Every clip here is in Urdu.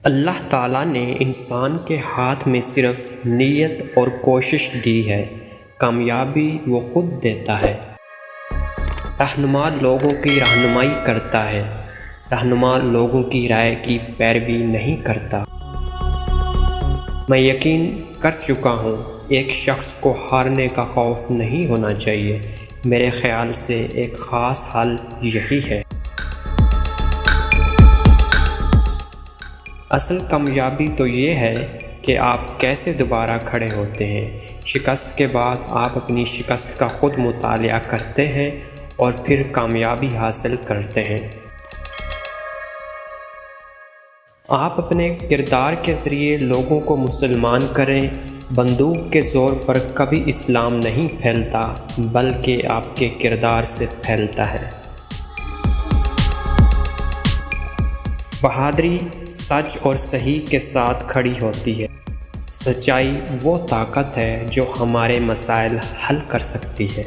اللہ تعالیٰ نے انسان کے ہاتھ میں صرف نیت اور کوشش دی ہے، کامیابی وہ خود دیتا ہے۔ رہنما لوگوں کی رہنمائی کرتا ہے، رہنما لوگوں کی رائے کی پیروی نہیں کرتا۔ میں یقین کر چکا ہوں ایک شخص کو ہارنے کا خوف نہیں ہونا چاہیے۔ میرے خیال سے ایک خاص حل یہی ہے۔ اصل کامیابی تو یہ ہے کہ آپ کیسے دوبارہ کھڑے ہوتے ہیں۔ شکست کے بعد آپ اپنی شکست کا خود مطالعہ کرتے ہیں اور پھر کامیابی حاصل کرتے ہیں۔ آپ اپنے کردار کے ذریعے لوگوں کو مسلمان کریں۔ بندوق کے زور پر کبھی اسلام نہیں پھیلتا، بلکہ آپ کے کردار سے پھیلتا ہے۔ بہادری سچ اور صحیح کے ساتھ کھڑی ہوتی ہے۔ سچائی وہ طاقت ہے جو ہمارے مسائل حل کر سکتی ہے۔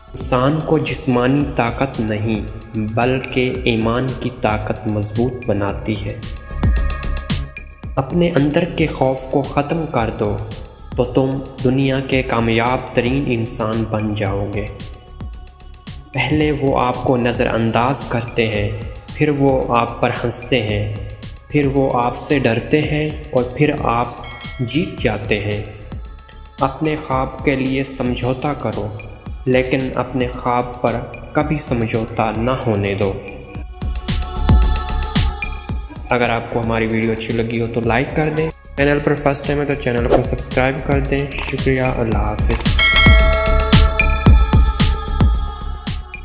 انسان کو جسمانی طاقت نہیں بلکہ ایمان کی طاقت مضبوط بناتی ہے۔ اپنے اندر کے خوف کو ختم کر دو تو تم دنیا کے کامیاب ترین انسان بن جاؤ گے۔ پہلے وہ آپ کو نظر انداز کرتے ہیں، پھر وہ آپ پر ہنستے ہیں، پھر وہ آپ سے ڈرتے ہیں اور پھر آپ جیت جاتے ہیں۔ اپنے خواب کے لیے سمجھوتا کرو، لیکن اپنے خواب پر کبھی سمجھوتا نہ ہونے دو۔ اگر آپ کو ہماری ویڈیو اچھی لگی ہو تو لائک کر دیں، چینل پر فرسٹ ٹائم ہے تو چینل کو سبسکرائب کر دیں۔ شکریہ، اللہ حافظ۔